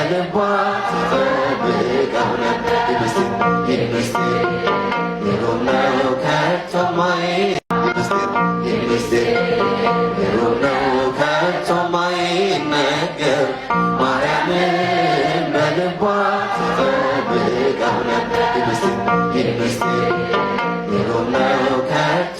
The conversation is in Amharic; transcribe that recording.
በልቧ ትጠብቀው ነበር ይህ ምስጢር ግሩም ነው ከቶ ይህ ምስጢር ግሩም ነው ከቶ ማይነገር ማርያምን በልቧ ትጠብቀው ነበር ይህ ምስጢር ግሩም ነው ከቶ